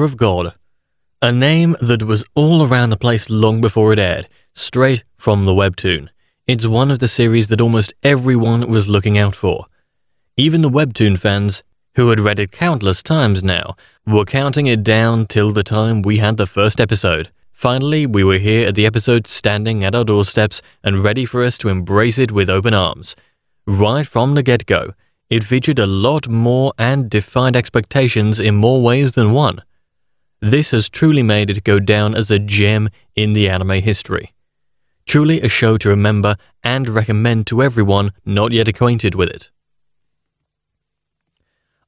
Tower of God. A name that was all around the place long before it aired, straight from the webtoon. It's one of the series that almost everyone was looking out for. Even the webtoon fans, who had read it countless times now, were counting it down till the time we had the first episode. Finally, we were here at the episode, standing at our doorsteps and ready for us to embrace it with open arms. Right from the get-go, it featured a lot more and defied expectations in more ways than one. This has truly made it go down as a gem in the anime history. Truly a show to remember and recommend to everyone not yet acquainted with it.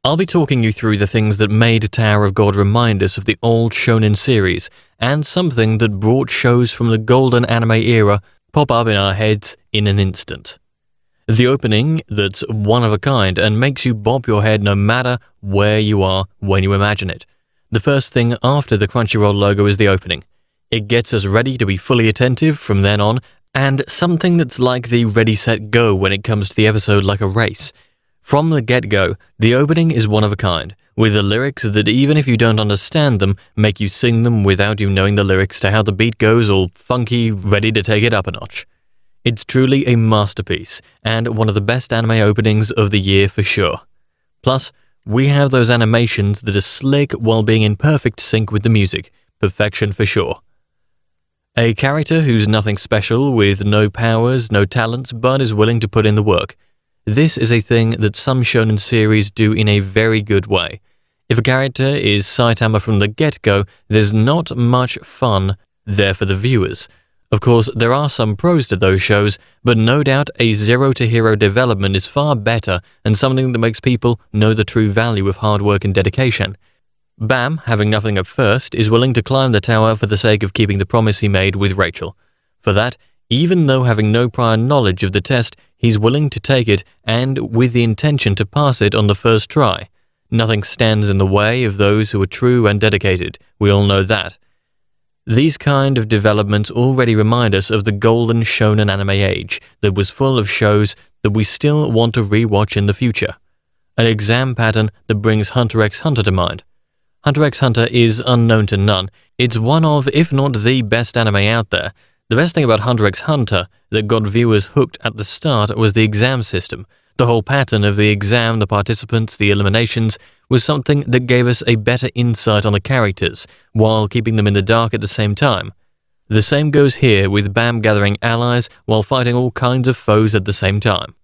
I'll be talking you through the things that made Tower of God remind us of the old shonen series, and something that brought shows from the golden anime era pop up in our heads in an instant. The opening that's one of a kind and makes you bob your head no matter where you are when you imagine it. The first thing after the Crunchyroll logo is the opening. It gets us ready to be fully attentive from then on, and something that's like the ready set go when it comes to the episode like a race. From the get-go, the opening is one of a kind, with the lyrics that even if you don't understand them, make you sing them without you knowing the lyrics to how the beat goes all funky, ready to take it up a notch. It's truly a masterpiece, and one of the best anime openings of the year for sure. Plus, we have those animations that are slick while being in perfect sync with the music. Perfection for sure. A character who's nothing special, with no powers, no talents, but is willing to put in the work. This is a thing that some shonen series do in a very good way. If a character is Saitama from the get-go, there's not much fun there for the viewers. Of course, there are some pros to those shows, but no doubt a zero-to-hero development is far better and something that makes people know the true value of hard work and dedication. Bam, having nothing at first, is willing to climb the tower for the sake of keeping the promise he made with Rachel. For that, even though having no prior knowledge of the test, he's willing to take it and with the intention to pass it on the first try. Nothing stands in the way of those who are true and dedicated, we all know that. These kind of developments already remind us of the golden shonen anime age that was full of shows that we still want to rewatch in the future. An exam pattern that brings Hunter x Hunter to mind. Hunter x Hunter is unknown to none. It's one of, if not the best anime out there. The best thing about Hunter x Hunter that got viewers hooked at the start was the exam system. The whole pattern of the exam, the participants, the eliminations, was something that gave us a better insight on the characters, while keeping them in the dark at the same time. The same goes here with Bam gathering allies while fighting all kinds of foes at the same time.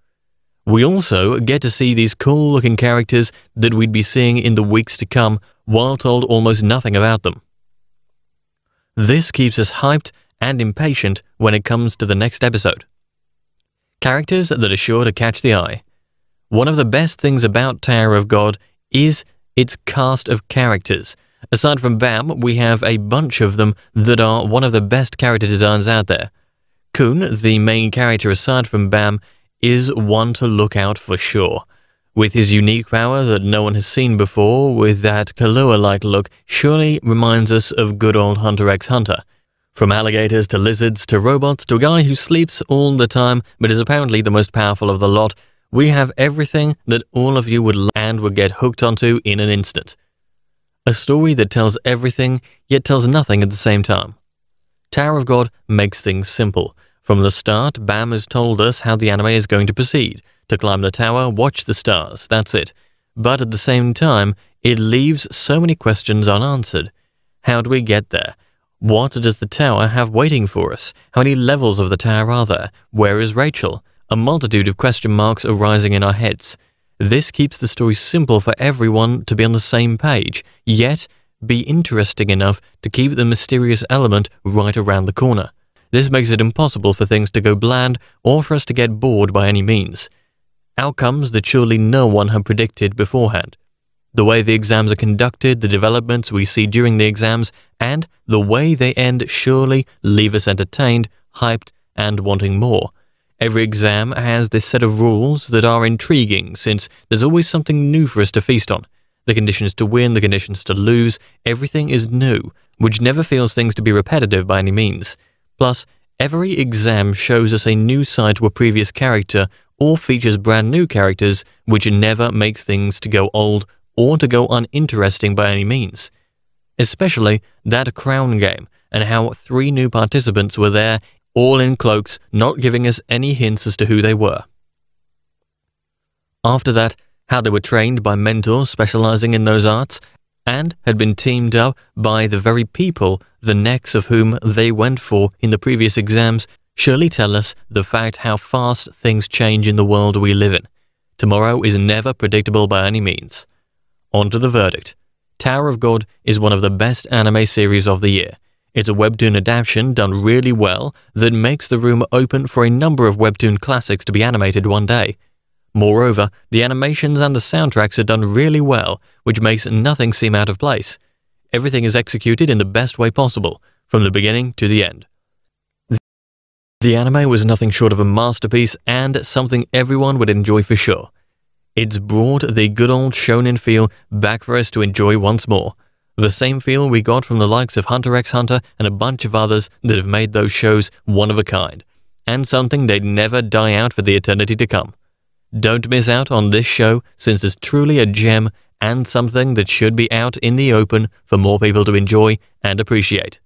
We also get to see these cool-looking characters that we'd be seeing in the weeks to come, while told almost nothing about them. This keeps us hyped and impatient when it comes to the next episode. Characters that are sure to catch the eye. One of the best things about Tower of God is its cast of characters. Aside from Bam, we have a bunch of them that are one of the best character designs out there. Kun, the main character aside from Bam, is one to look out for sure. With his unique power that no one has seen before, with that Kahlua-like look, surely reminds us of good old Hunter x Hunter. From alligators to lizards to robots to a guy who sleeps all the time but is apparently the most powerful of the lot, we have everything that all of you would and would get hooked onto in an instant. A story that tells everything yet tells nothing at the same time. Tower of God makes things simple. From the start, Bam has told us how the anime is going to proceed. To climb the tower, watch the stars, that's it. But at the same time, it leaves so many questions unanswered. How do we get there? What does the tower have waiting for us? How many levels of the tower are there? Where is Rachel? A multitude of question marks arising in our heads. This keeps the story simple for everyone to be on the same page, yet be interesting enough to keep the mysterious element right around the corner. This makes it impossible for things to go bland or for us to get bored by any means. Outcomes that surely no one had predicted beforehand. The way the exams are conducted, the developments we see during the exams, and the way they end surely leave us entertained, hyped, and wanting more. Every exam has this set of rules that are intriguing since there's always something new for us to feast on. The conditions to win, the conditions to lose, everything is new, which never feels things to be repetitive by any means. Plus, every exam shows us a new side to a previous character or features brand new characters, which never makes things to go old or to go uninteresting by any means. especially that crown game and how 3 new participants were there, all in cloaks, not giving us any hints as to who they were. After that, how they were trained by mentors specializing in those arts, and had been teamed up by the very people the necks of whom they went for in the previous exams, surely tell us the fact how fast things change in the world we live in. Tomorrow is never predictable by any means. On to the verdict. Tower of God is one of the best anime series of the year. It's a webtoon adaptation done really well that makes the room open for a number of webtoon classics to be animated one day. Moreover, the animations and the soundtracks are done really well, which makes nothing seem out of place. Everything is executed in the best way possible, from the beginning to the end. The anime was nothing short of a masterpiece and something everyone would enjoy for sure. It's brought the good old shonen feel back for us to enjoy once more. The same feel we got from the likes of Hunter x Hunter and a bunch of others that have made those shows one of a kind, and something they'd never die out for the eternity to come. Don't miss out on this show, since it's truly a gem and something that should be out in the open for more people to enjoy and appreciate.